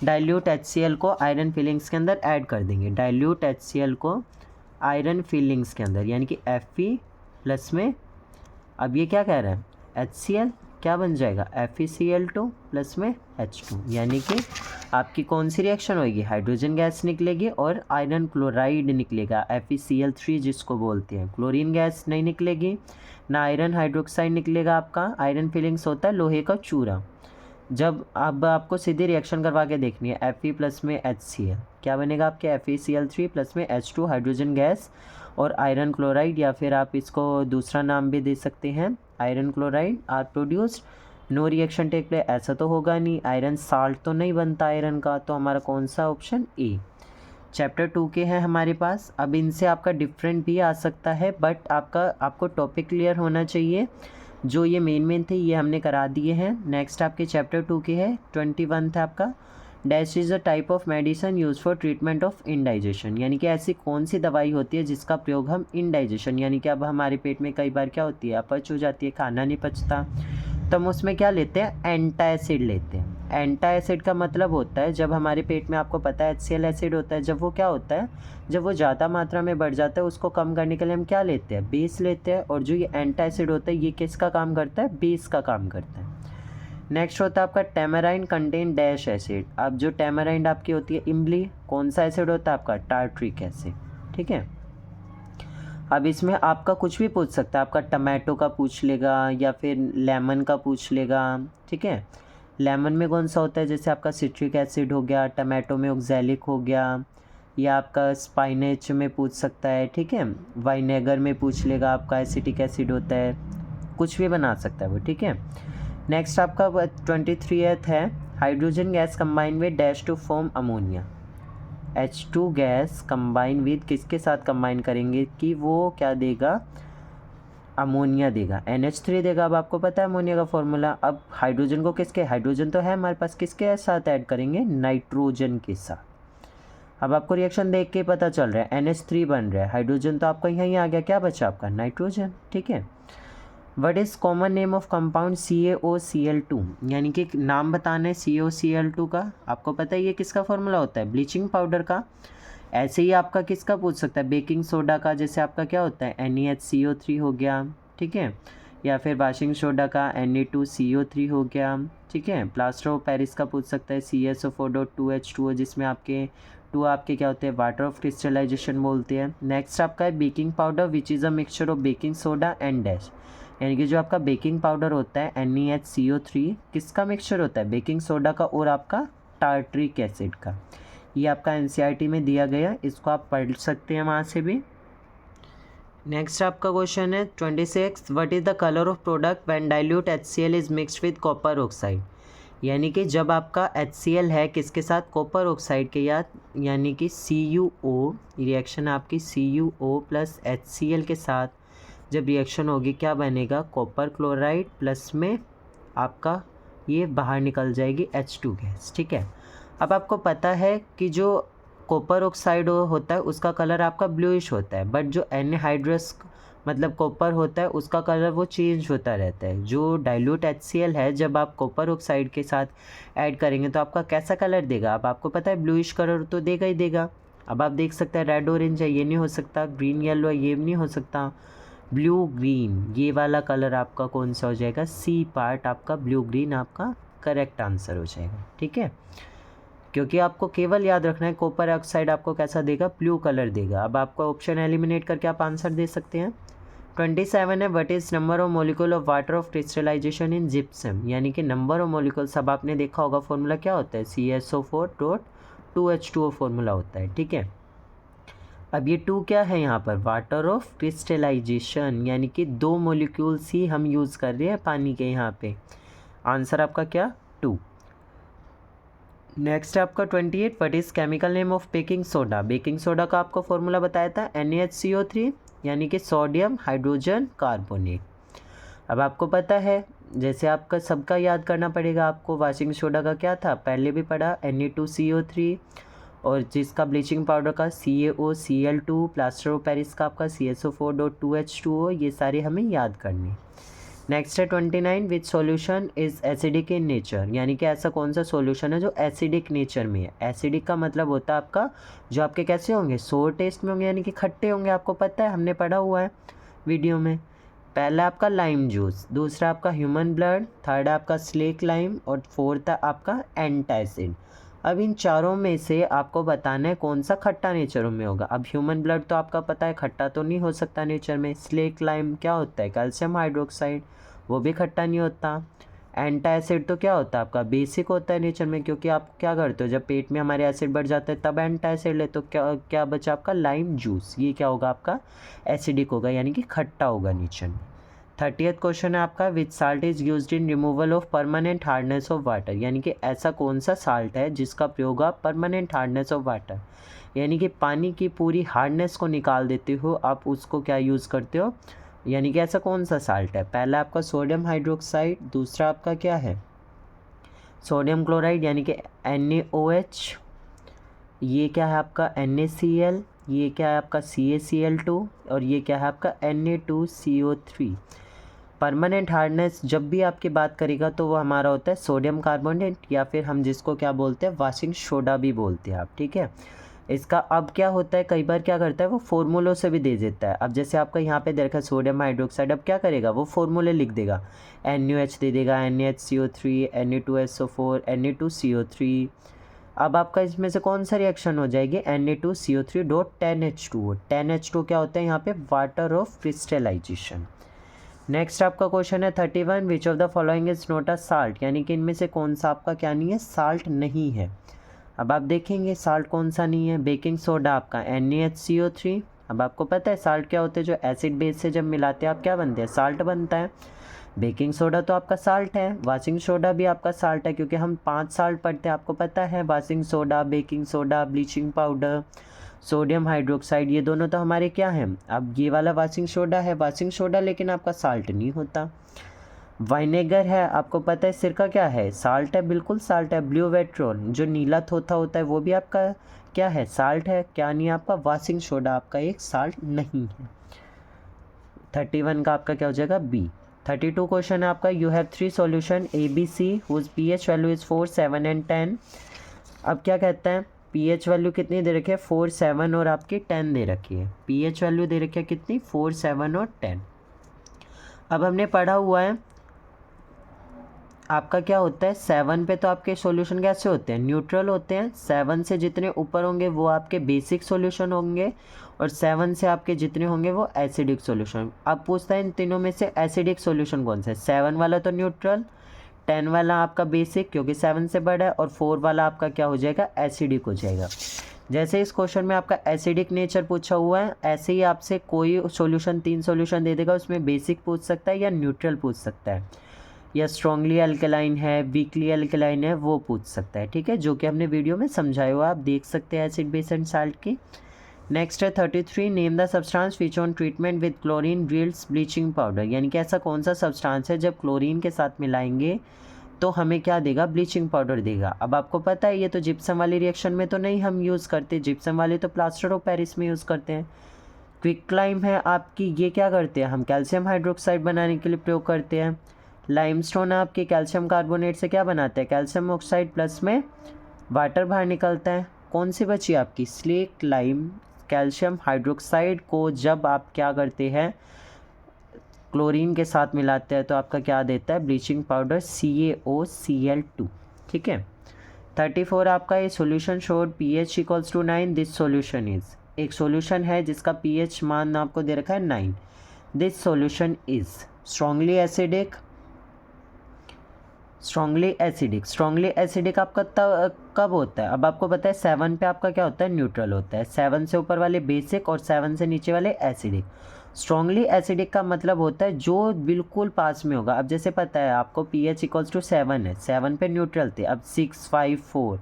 डाइल्यूट HCl को आयरन फिलिंग्स के अंदर ऐड कर देंगे, डाइल्यूट HCl को आयरन फिलिंग्स के अंदर, यानी कि Fe प्लस में, अब ये क्या कह रहा है, HCl क्या बन जाएगा, FeCl2 प्लस में H2, यानी कि आपकी कौन सी रिएक्शन होगी, हाइड्रोजन गैस निकलेगी और आयरन क्लोराइड निकलेगा, FeCl3 जिसको बोलते हैं। क्लोरीन गैस नहीं निकलेगी, ना आयरन हाइड्रोक्साइड निकलेगा आपका। आयरन फिलिंग्स होता है लोहे का चूरा। जब अब आपको सीधी रिएक्शन करवा के देखनी है, Fe प्लस में HCl क्या बनेगा आपके, FeCl3 प्लस में H2 हाइड्रोजन गैस और आयरन क्लोराइड, या फिर आप इसको दूसरा नाम भी दे सकते हैं, iron chloride are produced. No reaction take place, ऐसा तो होगा नहीं, आयरन साल्ट तो नहीं बनता आयरन का, तो हमारा कौन सा ऑप्शन ए। चैप्टर 2 के हैं हमारे पास। अब इनसे आपका डिफरेंट भी आ सकता है, बट आपको टॉपिक क्लियर होना चाहिए। जो ये मेन थे ये हमने करा दिए हैं। नेक्स्ट आपके चैप्टर 2 के है 21 था आपका, dash is a type of medicine use for treatment of indigestion, यानी कि ऐसी कौन सी दवाई होती है जिसका प्रयोग हम इनडाइजेशन, यानी कि अब हमारे पेट में कई बार क्या होती है, अपच हो जाती है, खाना नहीं पचता, तो हम उसमें क्या लेते हैं, एंटासिड लेते हैं। एंटासिड का मतलब होता है जब हमारे पेट में, आपको पता है HCl एसिड होता है, जब वो क्या होता है, जब वो ज़्यादा मात्रा में बढ़ जाता है उसको कम करने के लिए हम क्या लेते हैं, बेस लेते हैं। और जो ये एंटासिड होता है ये किसका काम करता है, बेस का काम करता है। नेक्स्ट होता है आपका टेमराइन कंटेन डैश एसिड। अब जो टेमराइन आपकी होती है इमली, कौन सा एसिड होता है आपका, टार्ट्रिक एसिड, ठीक है। अब इसमें आपका कुछ भी पूछ सकता है, आपका टमाटो का पूछ लेगा या फिर लेमन का पूछ लेगा, ठीक है। लेमन में कौन सा होता है, जैसे आपका सिट्रिक एसिड हो गया, टमाटो में ऑक्सैलिक हो गया, या आपका स्पाइनेच में पूछ सकता है, ठीक है। वाइनेगर में पूछ लेगा, आपका एसिटिक एसिड होता है, कुछ भी बना सकता है वो, ठीक है। नेक्स्ट आपका 23th है, hydrogen gas combine with dash to form ammonia. H2 gas combine with किसके साथ कंबाइन करेंगे कि वो क्या देगा, अमोनिया देगा, NH3 देगा। अब आपको पता है अमोनिया का फॉर्मूला। अब हाइड्रोजन को किसके, हाइड्रोजन तो है हमारे पास, किसके साथ ऐड करेंगे, नाइट्रोजन के साथ। अब आपको रिएक्शन देख के पता चल रहा है NH3 बन रहा है, हाइड्रोजन तो आपका यहीं आ गया, क्या बचा आपका, नाइट्रोजन, ठीक है। What is common name of compound CaOCl2, यानी कि नाम बताना है CaOCl2 का। आपको पता है ये किसका फॉर्मूला होता है, ब्लीचिंग पाउडर का। ऐसे ही आपका किसका पूछ सकता है, बेकिंग सोडा का, जैसे आपका क्या होता है NaHCO3 हो गया, ठीक है। या फिर वाशिंग सोडा का Na2CO3 हो गया, ठीक है। प्लास्टर ऑफ पेरिस का पूछ सकता है CSO4.2H2O, जिसमें आपके टू आपके क्या होते हैं, वाटर ऑफ क्रिस्टलाइजेशन बोलते हैं। नेक्स्ट आपका है baking powder which is a mixture of baking soda and dash, यानी कि जो आपका बेकिंग पाउडर होता है NaHCO3 किसका मिक्सचर होता है, बेकिंग सोडा का और आपका टार्ट्रिक एसिड का। ये आपका NCERT में दिया गया, इसको आप पढ़ सकते हैं वहाँ से भी। नेक्स्ट आपका क्वेश्चन है 26, what is the colour of product when dilute HCl is mixed with copper oxide. यानी कि जब आपका HCl है किसके साथ, कॉपर ऑक्साइड के यानी कि CuO, रिएक्शन आपकी CuO प्लस HCl के साथ जब रिएक्शन होगी क्या बनेगा, कॉपर क्लोराइड प्लस में आपका ये बाहर निकल जाएगी H2 गैस। ठीक है, अब आपको पता है कि जो कॉपर ऑक्साइड होता है उसका कलर आपका ब्लूइश होता है, बट जो एनहाइड्रस मतलब कॉपर होता है उसका कलर वो चेंज होता रहता है। जो डाइल्यूट HCl है जब आप कॉपर ऑक्साइड के साथ ऐड करेंगे तो आपका कैसा कलर देगा, अब आपको पता है ब्लूइश कलर तो देगा ही देगा। अब आप देख सकते हैं रेड ऑरेंज है, ये नहीं हो सकता, ग्रीन येलो है, ये नहीं हो सकता, ब्लू ग्रीन ये वाला कलर आपका कौन सा हो जाएगा, सी पार्ट आपका ब्लू ग्रीन आपका करेक्ट आंसर हो जाएगा। ठीक है, क्योंकि आपको केवल याद रखना है कॉपर ऑक्साइड आपको कैसा देगा, ब्लू कलर देगा। अब आपको ऑप्शन एलिमिनेट करके आप आंसर दे सकते हैं। 27 है, what is number of molecule of water of crystallisation in gypsum, यानी कि नंबर ऑफ मॉलिक्यूल सब आपने देखा होगा, फॉर्मूला क्या होता है, CSO4.2H2O फॉर्मूला होता है। ठीक है, अब ये 2 क्या है यहाँ पर, वाटर ऑफ क्रिस्टलाइजेशन, यानी कि 2 मॉलिक्यूल्स ही हम यूज़ कर रहे हैं पानी के यहाँ पे। आंसर आपका क्या, 2। नेक्स्ट है आपका 28, what is chemical name of baking soda, baking soda का आपको फॉर्मूला बताया था NaHCO3, यानी कि सोडियम हाइड्रोजन कार्बोनेट। अब आपको पता है जैसे आपका सबका याद करना पड़ेगा आपको, वॉशिंग सोडा का क्या था पहले भी पढ़ा, Na2CO3, और जिसका ब्लीचिंग पाउडर का CaOCl2, प्लास्टर ऑफ पेरिस का आपका CSO4.2H2O, ये सारे हमें याद करने। नेक्स्ट है 29, which solution is acidic in nature, यानी कि ऐसा कौन सा सॉल्यूशन है जो एसिडिक नेचर में है। एसिडिक का मतलब होता है आपका जो आपके कैसे होंगे, सोर टेस्ट में होंगे, यानी कि खट्टे होंगे, आपको पता है हमने पढ़ा हुआ है वीडियो में। पहला आपका लाइम जूस, दूसरा आपका ह्यूमन ब्लड, थर्ड आपका स्लेक लाइम, और फोर्थ आपका एंटासिड। अब इन चारों में से आपको बताना है कौन सा खट्टा नेचर में होगा। अब ह्यूमन ब्लड तो आपका पता है खट्टा तो नहीं हो सकता नेचर में, स्लेक लाइम क्या होता है, कैल्शियम हाइड्रोक्साइड, वो भी खट्टा नहीं होता। एंटासिड तो क्या होता है आपका बेसिक होता है नेचर में, क्योंकि आप क्या करते हो जब पेट में हमारे एसिड बढ़ जाता है तब एंटासिड ले, तो क्या क्या बचा आपका लाइम जूस, ये क्या होगा आपका एसिडिक होगा, यानी कि खट्टा होगा नेचर में। 30th क्वेश्चन है आपका, which salt is used in removal of permanent hardness of water, यानी कि ऐसा कौन सा साल्ट है जिसका प्रयोग आप परमानेंट हार्डनेस ऑफ वाटर, यानी कि पानी की पूरी हार्डनेस को निकाल देते हो, आप उसको क्या यूज़ करते हो, यानी कि ऐसा कौन सा साल्ट है। पहला आपका सोडियम हाइड्रोक्साइड, दूसरा आपका क्या है सोडियम क्लोराइड यानी कि NaOH, ये क्या है आपका NaCl, ये क्या है आपका CaCl2, और ये क्या है आपका Na2CO3। परमानेंट हार्डनेस जब भी आपकी बात करेगा तो वो हमारा होता है सोडियम कार्बोनेट, या फिर हम जिसको क्या बोलते हैं वॉशिंग सोडा भी बोलते हैं आप। ठीक है, इसका अब क्या होता है कई बार क्या करता है वो फॉर्मूलों से भी दे देता है। अब जैसे आपका यहाँ पे देखा सोडियम हाइड्रोक्साइड, अब क्या करेगा वो फॉर्मूले लिख देगा, NaOH दे देगा, NaHCO3, Na2SO4, Na2CO3। अब आपका इसमें से कौन सा रिएक्शन हो जाएगी, Na2CO3.10H2O। 10H2 क्या होता है यहाँ पे, वाटर ऑफ क्रिस्टलाइजेशन। नेक्स्ट आपका क्वेश्चन है 31, विच of the following is not a salt, यानी कि इनमें से कौन सा आपका क्या नहीं है, साल्ट नहीं है। अब आप देखेंगे साल्ट कौन सा नहीं है, बेकिंग सोडा आपका NaHCO3। अब आपको पता है साल्ट क्या होते हैं, जो एसिड बेस से जब मिलाते हैं आप क्या बनते हैं, साल्ट बनता है। बेकिंग सोडा तो आपका साल्ट है, वॉशिंग सोडा भी आपका साल्ट है, क्योंकि हम 5 साल्ट पढ़ते हैं आपको पता है, washing soda, baking soda, bleaching powder, sodium hydroxide, ये दोनों तो हमारे क्या हैं। अब ये वाला वॉशिंग सोडा है, वॉशिंग सोडा लेकिन आपका साल्ट नहीं होता। वाइनेगर है, आपको पता है सिरका क्या है, साल्ट है, बिल्कुल साल्ट है। ब्लू वेट्रोल जो नीला थोथा होता है वो भी आपका क्या है, साल्ट है, क्या नहीं आपका वॉशिंग सोडा आपका एक साल्ट नहीं है। 31 का आपका क्या हो जाएगा B। 32 क्वेश्चन है आपका, you have 3 solution ABC whose pH value is 4, 7 and 10। अब क्या कहता है pH वैल्यू कितनी दे रखी है, 4, 7 और आपकी 10 दे रखी है। pH वैल्यू दे रखी है कितनी, 4, 7 और 10। अब हमने पढ़ा हुआ है आपका क्या होता है, 7 पे तो आपके सॉल्यूशन कैसे होते हैं, न्यूट्रल होते हैं। 7 से जितने ऊपर होंगे वो आपके बेसिक सॉल्यूशन होंगे, और 7 से आपके जितने होंगे वो एसिडिक सॉल्यूशन। अब पूछता है इन तीनों में से एसिडिक सॉल्यूशन कौन सा है, 7 वाला तो न्यूट्रल, 10 वाला आपका बेसिक क्योंकि 7 से बड़ा है, और 4 वाला आपका क्या हो जाएगा, एसिडिक हो जाएगा। जैसे इस क्वेश्चन में आपका एसिडिक नेचर पूछा हुआ है, ऐसे ही आपसे कोई सॉल्यूशन 3 सॉल्यूशन दे देगा, उसमें बेसिक पूछ सकता है या न्यूट्रल पूछ सकता है। या स्ट्रॉन्गली अल्कलाइन है, वीकली अल्कलाइन है, वो पूछ सकता है, ठीक है, जो कि हमने वीडियो में समझाया हुआ, आप देख सकते हैं एसिड बेस एंड साल्ट की। नेक्स्ट है 33, name the substance which on treatment with chlorine drills bleaching powder, यानी कि ऐसा कौन सा सब्सटेंस है जब क्लोरीन के साथ मिलाएंगे तो हमें क्या देगा, ब्लीचिंग पाउडर देगा। अब आपको पता है ये तो जिप्सम वाली रिएक्शन में तो नहीं हम यूज़ करते, जिप्सम वाले तो प्लास्टर ऑफ पेरिस में यूज़ करते हैं। क्विकलाइम है आपकी, ये क्या करते हैं, हम कैल्शियम हाइड्रोक्साइड बनाने के लिए प्रयोग करते हैं। लाइमस्टोन आपके कैल्शियम कार्बोनेट से क्या बनाते हैं, कैल्शियम ऑक्साइड प्लस में वाटर बाहर निकलता है। कौन सी बची आपकी, स्लेक लाइम, कैल्शियम हाइड्रोक्साइड को जब आप क्या करते हैं, क्लोरीन के साथ मिलाते हैं तो आपका क्या देता है, ब्लीचिंग पाउडर CaOCl2, ठीक है। 34 आपका ये solution showed pH equals to 9, this solution is, एक सॉल्यूशन है जिसका pH मान आपको दे रखा है 9, this solution is strongly acidic, strongly acidic आपका कब होता है, अब आपको पता है 7 पे आपका क्या होता है, न्यूट्रल होता है, 7 से ऊपर वाले बेसिक और 7 से नीचे वाले एसिडिक। स्ट्रॉन्गली एसिडिक का मतलब होता है जो बिल्कुल पास में होगा। अब जैसे पता है आपको pH इक्वल्स टू 7 है, 7 पे न्यूट्रल थे, अब 6, 5, 4,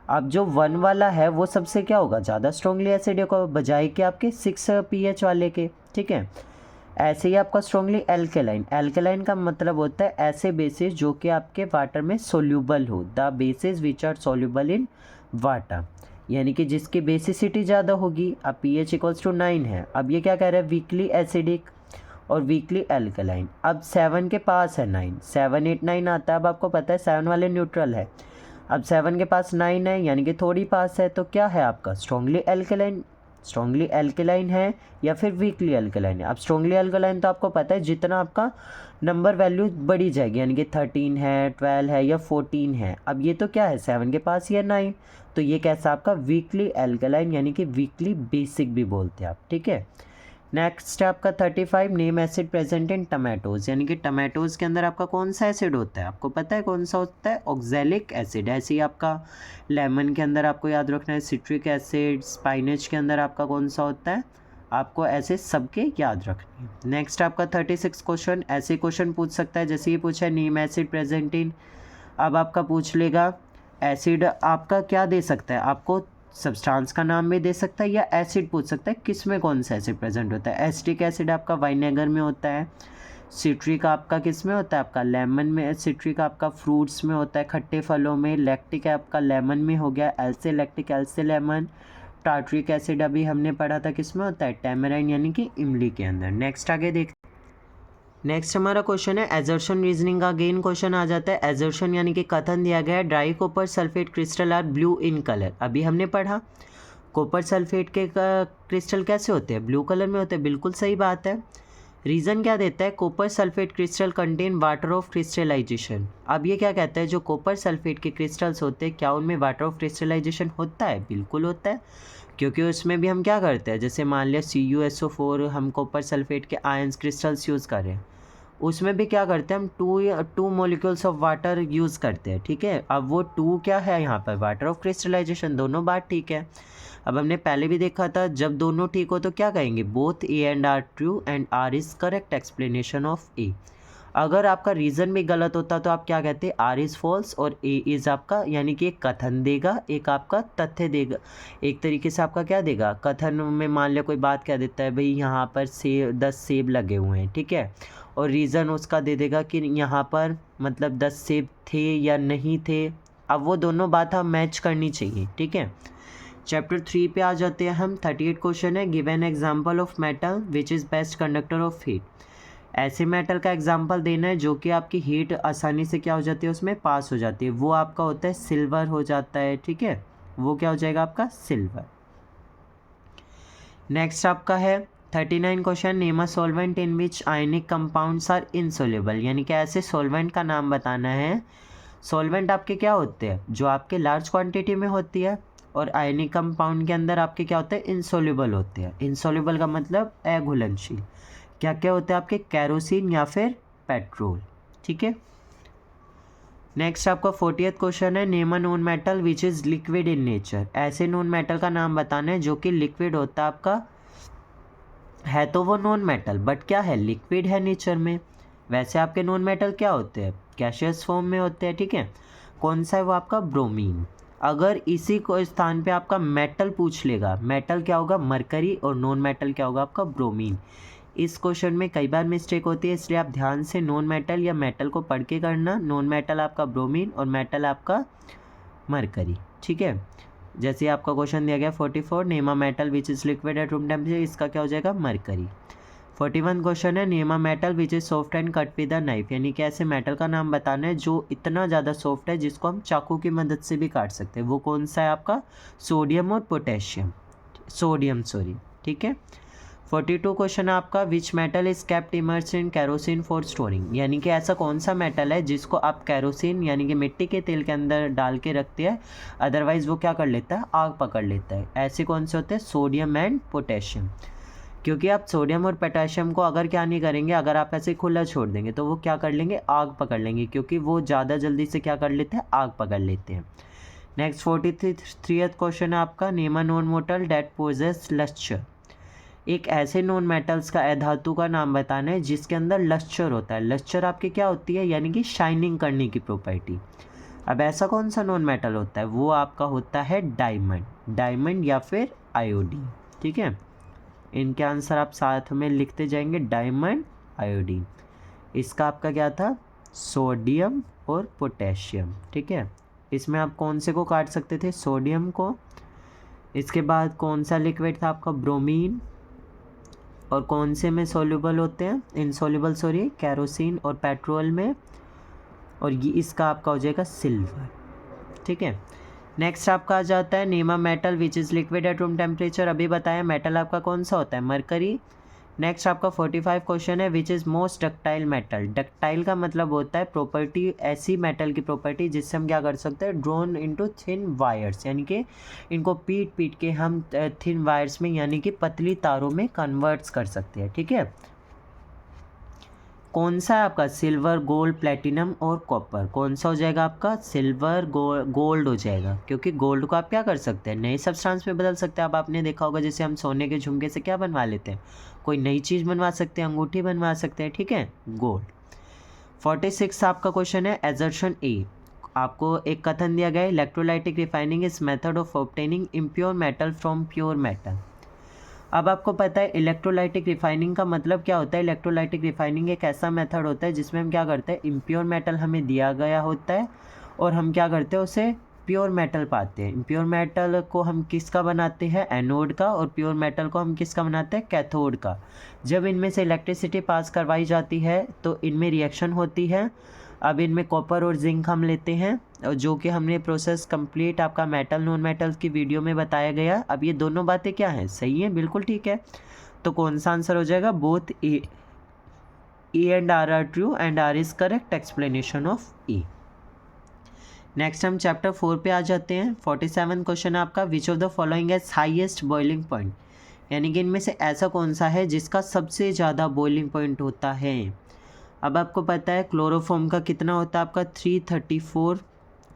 अब जो 1 वाला है वो सबसे क्या होगा, ज़्यादा स्ट्रॉन्गली एसिडिक होगा बजाय कि आपके 6 pH वाले के, ठीक है। ऐसे ही आपका स्ट्रॉन्गली एल्केलाइन का मतलब होता है ऐसे बेसिस जो कि आपके वाटर में सोल्यूबल हो, the basis which are soluble in water, यानी कि जिसकी बेसिसिटी ज़्यादा होगी। अब pH इक्वल्स टू 9 है, अब ये क्या कह रहा है, वीकली एसिडिक और वीकली एल्केलाइन। अब 7 के पास है 9, 7, 8, 9 आता है, अब आपको पता है 7 वाले न्यूट्रल है, अब 7 के पास 9 है यानी कि थोड़ी पास है, तो क्या है आपका स्ट्रॉन्गली एल्केलाइन है या फिर वीकली एल्केलाइन है। अब स्ट्रॉन्गली एल्केलाइन तो आपको पता है जितना आपका नंबर वैल्यू बढ़ी जाएगी, यानी कि 13 है, 12 है या 14 है। अब ये तो क्या है 7 के पास ही है 9, तो ये कैसा आपका वीकली एल्केलाइन यानी कि वीकली बेसिक भी बोलते हैं आप, ठीक है। नेक्स्ट है आपका 35, name acid present in tomatoes, यानी कि टमाटोज के अंदर आपका कौन सा एसिड होता है, आपको पता है कौन सा होता है, ऑक्जेलिक एसिड। ऐसे ही आपका लेमन के अंदर आपको याद रखना है सिट्रिक एसिड, स्पाइनच के अंदर आपका कौन सा होता है, आपको ऐसे सबके याद रखनी है। नेक्स्ट आपका 36 क्वेश्चन, ऐसे क्वेश्चन पूछ सकता है जैसे ये पूछा है नेम एसिड प्रेजेंट इन, अब आपका पूछ लेगा एसिड आपका क्या दे सकता है, आपको सब्सटेंस का नाम भी दे सकता है या एसिड पूछ सकता है किस में कौन सा एसिड प्रेजेंट होता है। एसिटिक एसिड आपका वाइनेगर में होता है, सिट्रिक आपका किस में होता है, आपका लेमन में, सिट्रिक आपका फ्रूट्स में होता है, खट्टे फलों में, लैक्टिक आपका लेमन में हो गया, else lactic, else lemon, tartaric acid अभी हमने पढ़ा था किस में होता है, टैमराइन यानी कि इमली के अंदर। नेक्स्ट आगे देख, नेक्स्ट हमारा क्वेश्चन है एजर्शन रीजनिंग का अगेन क्वेश्चन आ जाता है। एजर्शन यानी कि कथन दिया गया है, dry copper sulphate crystal are blue in colour, अभी हमने पढ़ा कॉपर सल्फेट के क्रिस्टल कैसे होते हैं, ब्लू कलर में होते हैं, बिल्कुल सही बात है। रीज़न क्या देता है, copper sulphate crystal contain water of crystallisation. अब ये क्या कहता है, जो कॉपर सल्फेट के क्रिस्टल्स होते हैं क्या उनमें वाटर ऑफ क्रिस्टलाइजेशन होता है, बिल्कुल होता है, क्योंकि उसमें भी हम क्या करते हैं, जैसे मान लिया CuSO4 हम कॉपर सल्फेट के आयंस क्रिस्टल्स यूज़ करें, उसमें भी क्या करते हैं हम two molecules of water use करते हैं, ठीक है। अब वो 2 क्या है यहाँ पर, वाटर ऑफ क्रिस्टलाइजेशन, दोनों बात ठीक है। अब हमने पहले भी देखा था जब दोनों ठीक हो तो क्या कहेंगे, both A and R true and R is correct explanation of A। अगर आपका रीज़न भी गलत होता तो आप क्या कहते, R इज़ फॉल्स और A इज़ आपका, यानी कि एक कथन देगा एक आपका तथ्य देगा, एक तरीके से आपका क्या देगा, कथन में मान लिया कोई बात क्या देता है, भाई यहाँ पर 10 सेब लगे हुए हैं, ठीक है, और रीज़न उसका दे देगा कि यहाँ पर मतलब 10 सेब थे या नहीं थे। अब वो दोनों बात हम मैच करनी चाहिए, ठीक है। चैप्टर 3 पे आ जाते हैं हम। 38 क्वेश्चन है, give an example of metal which is best conductor of heat. ऐसे मेटल का एग्जांपल देना है जो कि आपकी हीट आसानी से क्या हो जाती है, उसमें पास हो जाती है, वो आपका होता है सिल्वर हो जाता है, ठीक है, वो क्या हो जाएगा आपका सिल्वर। नेक्स्ट आपका है 39 question, name a solvent in which ionic compounds are insoluble, यानी कि ऐसे सॉल्वेंट का नाम बताना है। सॉल्वेंट आपके क्या होते हैं, जो आपके लार्ज क्वांटिटी में होती है, और आयनिक कंपाउंड के अंदर आपके क्या होते हैं, इनसोल्युबल होते हैं। इनसोल्युबल का मतलब अघुलनशील। क्या क्या होते हैं आपके, कैरोसिन या फिर पेट्रोल, ठीक है। नेक्स्ट आपका 40th क्वेश्चन है, name a non metal which is liquid in nature. ऐसे नॉन मेटल का नाम बताना है जो कि लिक्विड होता है आपका, है तो वो नॉन मेटल बट क्या है, लिक्विड है नेचर में। वैसे आपके नॉन मेटल क्या होते हैं, गैसियस फॉर्म में होते हैं, ठीक है। कौन सा है वो आपका ब्रोमीन। अगर इसी को स्थान पे आपका मेटल पूछ लेगा, मेटल क्या होगा मरकरी और नॉन मेटल क्या होगा आपका ब्रोमीन। इस क्वेश्चन में कई बार मिस्टेक होती है, इसलिए आप ध्यान से नॉन मेटल या मेटल को पढ़ के करना। नॉन मेटल आपका ब्रोमीन और मेटल आपका मरकरी, ठीक है। जैसे आपका क्वेश्चन दिया गया 44, name a metal which is liquid at room temperature, इसका क्या हो जाएगा मरकरी। 41 क्वेश्चन है, name a metal which is soft and cut with a knife, यानी कि ऐसे मेटल का नाम बताना है जो इतना ज़्यादा सॉफ्ट है जिसको हम चाकू की मदद से भी काट सकते हैं। वो कौन सा है आपका सोडियम और पोटेशियम, सोडियम सॉरी, ठीक है। 42 क्वेश्चन आपका, which metal is kept immersed in kerosene for storing, यानी कि ऐसा कौन सा मेटल है जिसको आप कैरोसिन यानी कि मिट्टी के तेल के अंदर डाल के रखते हैं, अदरवाइज वो क्या कर लेता है आग पकड़ लेता है। ऐसे कौन से होते हैं सोडियम एंड पोटेशियम। क्योंकि आप सोडियम और पोटेशियम को अगर क्या नहीं करेंगे, अगर आप ऐसे खुला छोड़ देंगे तो वो क्या कर लेंगे आग पकड़ लेंगे, क्योंकि वो ज़्यादा जल्दी से क्या कर लेते हैं आग पकड़ लेते हैं। नेक्स्ट 43 क्वेश्चन है आपका, name a non metal that possess lustre, एक ऐसे नॉन मेटल्स का धातु का नाम बताना है जिसके अंदर लस्टर होता है। लस्टर आपकी क्या होती है यानी कि शाइनिंग करने की प्रॉपर्टी। अब ऐसा कौन सा नॉन मेटल होता है, वो आपका होता है डायमंड, डायमंड या फिर आयोडीन, ठीक है। इनके आंसर आप साथ में लिखते जाएंगे, डायमंड आयोडीन। इसका आपका क्या था सोडियम और पोटेशियम, ठीक है। इसमें आप कौन से को काट सकते थे सोडियम को। इसके बाद कौन सा लिक्विड था आपका ब्रोमीन, और कौन से में सॉल्युबल होते हैं इनसॉल्युबल सॉरी कैरोसिन और पेट्रोल में, और ये इसका आपका हो जाएगा सिल्वर, ठीक है। नेक्स्ट आपका आ जाता है, name a metal which is liquid at room temperature, अभी बताया मेटल आपका कौन सा होता है मरकरी। नेक्स्ट आपका 45 क्वेश्चन है, which is most ductile metal, ductile का मतलब होता है प्रॉपर्टी, ऐसी मेटल की प्रॉपर्टी जिससे हम क्या कर सकते हैं ड्रोन इनटू थिन वायर्स, यानी कि इनको पीट पीट के हम थिन वायर्स में यानी कि पतली तारों में कन्वर्ट्स कर सकते हैं, ठीक है। कौन सा है आपका सिल्वर गोल्ड प्लेटिनम और कॉपर, कौन सा हो जाएगा आपका सिल्वर गोल्ड हो जाएगा, क्योंकि गोल्ड को आप क्या कर सकते हैं नए सब्सटेंस में बदल सकते हैं। अब आपने देखा होगा जैसे हम सोने के झुमके से क्या बनवा लेते हैं कोई नई चीज़ बनवा सकते हैं, अंगूठी बनवा सकते हैं, ठीक है गोल्ड। 46 आपका क्वेश्चन है, एजर्शन ए, आपको एक कथन दिया गया है, electrolytic refining is method of obtaining impure metal from pure metal. अब आपको पता है इलेक्ट्रोलाइटिक रिफाइनिंग का मतलब क्या होता है। इलेक्ट्रोलाइटिक रिफाइनिंग एक ऐसा मेथड होता है जिसमें हम क्या करते हैं इम्प्योर मेटल हमें दिया गया होता है और हम क्या करते हैं उसे प्योर मेटल पाते हैं। प्योर मेटल को हम किसका बनाते हैं एनोड का, और प्योर मेटल को हम किसका बनाते हैं कैथोड का। जब इनमें से इलेक्ट्रिसिटी पास करवाई जाती है तो इनमें रिएक्शन होती है। अब इनमें कॉपर और जिंक हम लेते हैं, और जो कि हमने प्रोसेस कंप्लीट आपका मेटल नॉन मेटल की वीडियो में बताया गया। अब ये दोनों बातें क्या हैं सही हैं बिल्कुल ठीक है। तो कौन सा आंसर हो जाएगा both A and R are true and R is correct explanation of A. Next हम चैप्टर 4 पे आ जाते हैं। 47 क्वेश्चन आपका, which of the following has highest boiling point, यानी कि इनमें से ऐसा कौन सा है जिसका सबसे ज़्यादा बॉइलिंग पॉइंट होता है। अब आपको पता है क्लोरोफॉर्म का कितना होता है आपका 334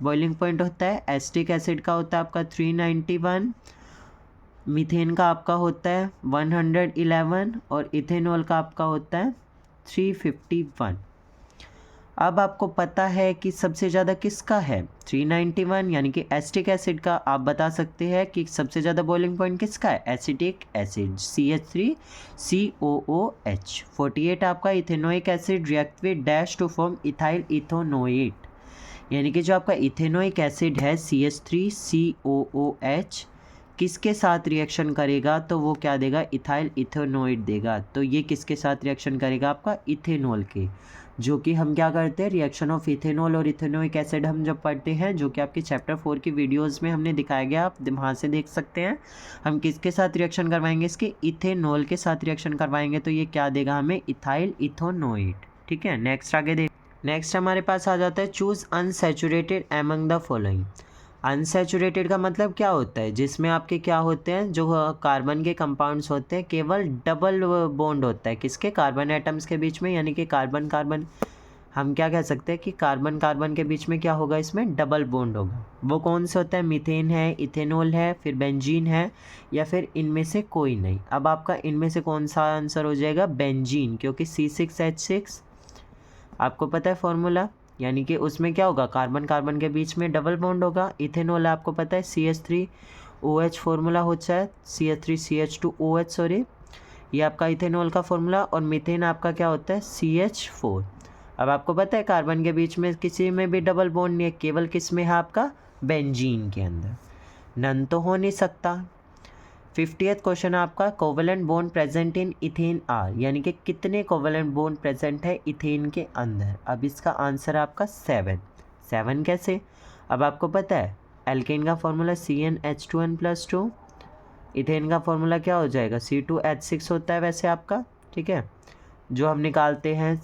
बॉइलिंग पॉइंट होता है, एसिटिक एसिड का होता है आपका 391, मीथेन का आपका होता है 111 और इथेनॉल का आपका होता है 351। अब आपको पता है कि सबसे ज़्यादा किसका है 391, यानी कि एसिटिक एसिड का। आप बता सकते हैं कि सबसे ज़्यादा बॉइलिंग पॉइंट किसका है एसिटिक एसिड CH3COOH। 48 आपका ethanoic acid react with dash to form ethyl ethanoate, यानी कि जो आपका इथेनोइक एसिड है CH3COOH किसके साथ रिएक्शन करेगा तो वो क्या देगा इथाइल इथेनोएट देगा। तो ये किसके साथ रिएक्शन करेगा आपका इथेनॉल के, जो कि हम क्या करते हैं रिएक्शन ऑफ इथेनॉल और इथेनोइक एसिड हम जब पढ़ते हैं, जो कि आपके चैप्टर 4 की वीडियोस में हमने दिखाया गया, आप वहाँ से देख सकते हैं। हम किसके साथ रिएक्शन करवाएंगे इसके इथेनॉल के साथ रिएक्शन करवाएंगे, तो ये क्या देगा हमें इथाइल इथोनोएट, ठीक है। नेक्स्ट आगे देख, नेक्स्ट हमारे पास आ जाता है choose unsaturated among the following. Unsaturated का मतलब क्या होता है जिसमें आपके क्या होते हैं जो कार्बन के कंपाउंड्स होते हैं केवल डबल बॉन्ड होता है किसके कार्बन एटम्स के बीच में, यानी कि कार्बन कार्बन हम क्या कह सकते हैं कि कार्बन कार्बन के बीच में क्या होगा इसमें डबल बॉन्ड होगा। वो कौन से होता है मीथेन है, इथेनॉल है, फिर बेंजीन है, या फिर इनमें से कोई नहीं। अब आपका इनमें से कौन सा आंसर हो जाएगा बेंजीन, क्योंकि C6H6 आपको पता है फॉर्मूला, यानी कि उसमें क्या होगा, कार्बन कार्बन के बीच में डबल बॉन्ड होगा। इथेनॉल आपको पता है CH3OH फॉर्मूला होता है, CH3CH2OH सॉरी, ये आपका इथेनॉल का फॉर्मूला। और मीथेन आपका क्या होता है, CH4। अब आपको पता है कार्बन के बीच में किसी में भी डबल बॉन्ड नहीं है, केवल किस में है आपका, बेंजीन के अंदर, नन तो हो नहीं सकता। 50th क्वेश्चन आपका, covalent bond present in ethane are, यानी कि कितने कोवेलेंट बॉन्ड प्रेजेंट है इथेन के अंदर। अब इसका आंसर आपका 7 कैसे, अब आपको पता है एल्केन का फॉर्मूला CnH2n+2, इथेन का फॉर्मूला क्या हो जाएगा, C2H6 होता है वैसे आपका, ठीक है। जो हम निकालते हैं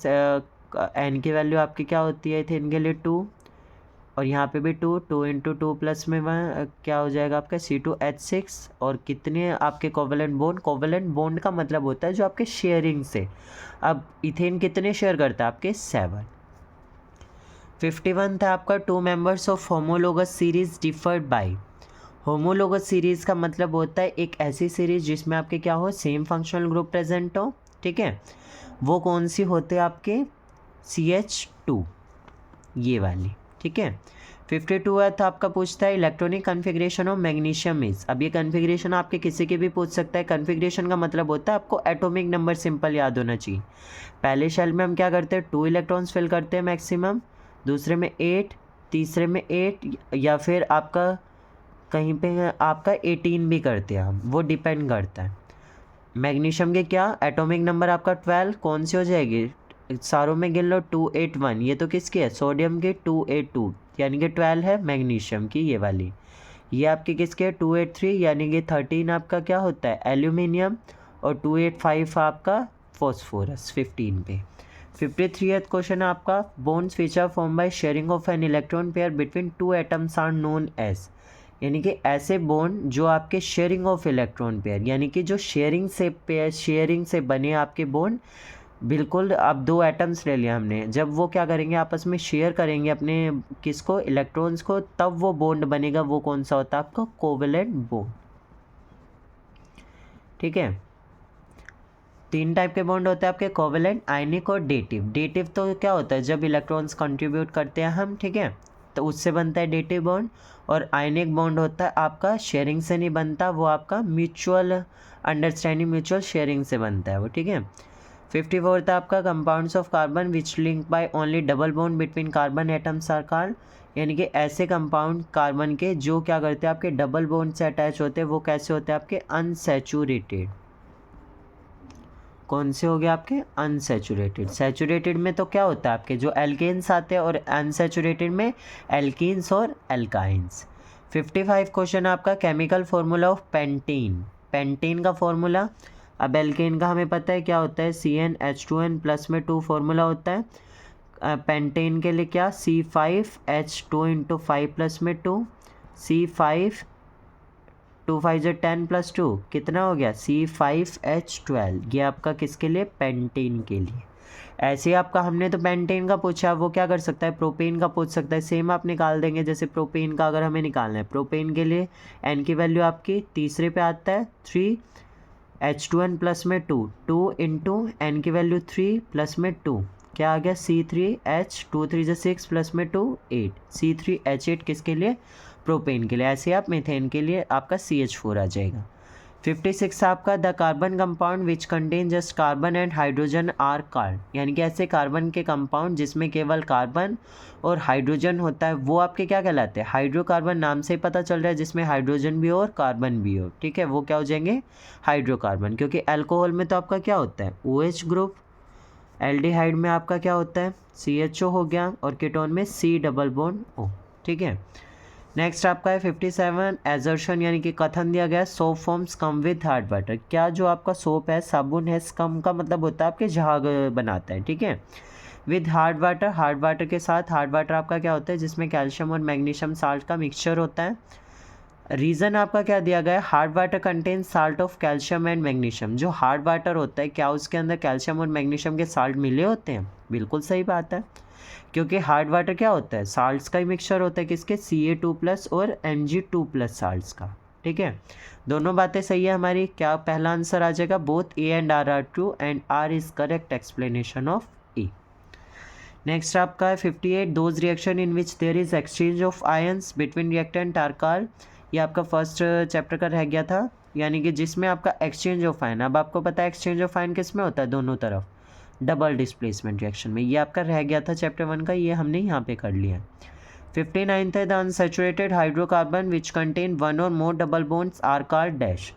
n की वैल्यू आपकी क्या होती है इथेन के लिए 2, और यहाँ पे भी 2 × 2 प्लस में 1 क्या हो जाएगा आपका C2H6। और कितने आपके कोवेलेंट बॉन्ड का मतलब होता है जो आपके शेयरिंग से। अब इथेन कितने शेयर करता है आपके 7। 51 था आपका, 2 members of homologous series differed by. Homologous series का मतलब होता है एक ऐसी सीरीज जिसमें आपके क्या हो, सेम फंक्शनल ग्रुप प्रेजेंट हो, ठीक है। वो कौन सी होते हैं आपके, CH2 ये वाली, ठीक है। 52 था आपका, पूछता है electronic configuration of magnesium is. अब ये कन्फिग्रेशन आपके किसी के भी पूछ सकता है। कन्फिग्रेशन का मतलब होता है आपको एटॉमिक नंबर सिंपल याद होना चाहिए। पहले शेल में हम क्या करते हैं, 2 इलेक्ट्रॉन्स फिल करते हैं मैक्सिमम, दूसरे में 8, तीसरे में 8, या फिर आपका कहीं पे आपका 18 भी करते हैं हम, वो डिपेंड करता है। मैग्नीशियम के क्या एटॉमिक नंबर आपका 12, कौन सी हो जाएगी, सारों में गिन लो 281, ये तो किसकी है, सोडियम की 282, यानी कि 12 है मैग्नीशियम की ये वाली। ये आपकी किसके है 283, यानी कि 13 आपका क्या होता है एल्यूमिनियम, और 285 आपका फॉस्फोरस 15 पे। 53th क्वेश्चन आपका, bonds which are form by sharing of an electron pair between 2 atoms are known as, यानी कि ऐसे बॉन्ड जो आपके शेयरिंग ऑफ इलेक्ट्रॉन पेयर, यानी कि जो शेयरिंग से बने आपके बॉन्ड, बिल्कुल अब 2 एटम्स ले लिया हमने, जब वो क्या करेंगे आपस में शेयर करेंगे अपने किसको, इलेक्ट्रॉन्स को, तब वो बॉन्ड बनेगा। वो कौन सा होता है आपका, कोवेलेंट बॉन्ड, ठीक है। 3 टाइप के बॉन्ड होते हैं आपके, कोवेलेंट, आयनिक और डेटिव। डेटिव तो क्या होता है, जब इलेक्ट्रॉन्स कंट्रीब्यूट करते हैं हम, ठीक है, तो उससे बनता है डेटिव बॉन्ड। और आयनिक बॉन्ड होता है आपका शेयरिंग से नहीं बनता, वो आपका म्यूचुअल अंडरस्टैंडिंग, म्यूचुअल शेयरिंग से बनता है वो, ठीक है। 54 था आपका, compounds of carbon which link by only double bond between carbon atoms are called, यानी कि ऐसे कंपाउंड कार्बन के जो क्या करते हैं आपके डबल बॉन्ड से अटैच होते हैं, वो कैसे होते हैं आपके अनसैचुरेटेड। कौन से हो गए आपके अनसैचुरेटेड। सैचुरेटेड में तो क्या होता है आपके जो एल्केन्स आते हैं, और अनसैचुरेटेड में एल्कीन्स और एल्काइंस। 55 क्वेश्चन आपका, chemical formula of pentene. Pentene का फॉर्मूला, अब एल्केन का हमें पता है क्या होता है, CnH2n प्लस में 2 फार्मूला होता है। पेंटेन के लिए क्या, C5H2 × 5 प्लस में 2, C5 2 5 जो 10 + 2 कितना हो गया, C5H12। ये आपका किसके लिए, पेंटेन के लिए। ऐसे आपका हमने तो पेंटेन का पूछा, वो क्या कर सकता है, प्रोपेन का पूछ सकता है, सेम आप निकाल देंगे। जैसे प्रोपेन का अगर हमें निकालना है, प्रोपेन के लिए n की वैल्यू आपकी तीसरे पे आता है 3, H2n प्लस में 2, 2 × n की वैल्यू 3 प्लस में 2 क्या आ गया, C3H2 3 6 प्लस में 2 8, C3H8 किसके लिए, प्रोपेन के लिए। ऐसे आप मीथेन के लिए आपका CH4 आ जाएगा। 56 आपका, the carbon compound which contain just carbon and hydrogen are called, यानी कि ऐसे कार्बन के कंपाउंड जिसमें केवल कार्बन और हाइड्रोजन होता है, वो आपके क्या कहलाते हैं, हाइड्रोकार्बन। नाम से ही पता चल रहा है जिसमें हाइड्रोजन भी हो और कार्बन भी हो, ठीक है, वो क्या हो जाएंगे, हाइड्रोकार्बन। क्योंकि अल्कोहल में तो आपका क्या होता है, OH ग्रुप, एल्डिहाइड में आपका क्या होता है, CHO हो गया, और कीटोन में C डबल बॉन्ड O, ठीक है। नेक्स्ट आपका है 57 एजर्शन, यानी कि कथन दिया गया, soap forms come with hard water. क्या जो आपका सोप है, साबुन है, स्कम का मतलब होता है आपके झाग बनाता है, ठीक है, with hard water, hard water के साथ। हार्ड वाटर आपका क्या होता है, जिसमें कैल्शियम और मैग्नीशियम साल्ट का मिक्सचर होता है। रीज़न आपका क्या दिया गया है, hard water contain salt of calcium and magnesium. जो हार्ड वाटर होता है, क्या उसके अंदर कैल्शियम और मैग्नीशियम के साल्ट मिले होते हैं, बिल्कुल सही बात है, क्योंकि हार्ड वाटर क्या होता है, साल्ट्स का ही मिक्सचर होता है, किसके, Ca2+ और Mg2+ साल्ट्स का, ठीक है। दोनों बातें सही है हमारी। क्या पहला आंसर आ जाएगा, both A and R are true and R is correct explanation of A। Next आपका है 58 those reaction in which there is exchange of ions between reactant are. ये आपका फर्स्ट चैप्टर का रह गया था, यानी कि जिसमें आपका एक्सचेंज ऑफ आयन, अब आपको पता है एक्सचेंज ऑफ आयन किस में होता है, दोनों तरफ डबल डिस्प्लेसमेंट रिएक्शन में। ये आपका रह गया था चैप्टर 1 का, ये हमने यहाँ पे कर लिया। 59 है the unsaturated hydrocarbon which contain one or more double bonds are called dash.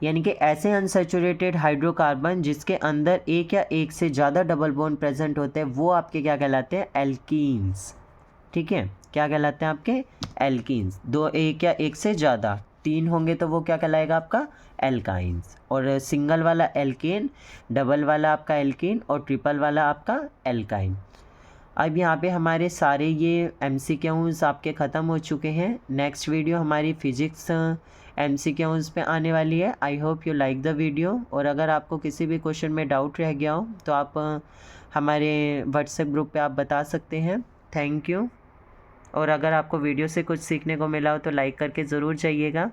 यानी कि ऐसे अनसैचुरेटेड हाइड्रोकार्बन जिसके अंदर एक या एक से ज़्यादा डबल बॉन्ड प्रेजेंट होते हैं वो आपके क्या कहलाते हैं, एल्कीन्स। ठीक है, क्या कहलाते हैं आपके, एल्कीन्स। दो, एक या एक से ज़्यादा, 3 होंगे तो वो क्या कहलाएगा आपका, एल्काइंस। और सिंगल वाला एल्केन, डबल वाला आपका एल्कीन और ट्रिपल वाला आपका एल्काइन। अब यहाँ पे हमारे सारे ये MCQs आपके ख़त्म हो चुके हैं। नेक्स्ट वीडियो हमारी फिजिक्स MCQs पे आने वाली है। I hope you like the video. और अगर आपको किसी भी क्वेश्चन में डाउट रह गया हो तो आप हमारे व्हाट्सएप ग्रुप पे आप बता सकते हैं। Thank you. और अगर आपको वीडियो से कुछ सीखने को मिला हो तो लाइक करके ज़रूर जाइएगा।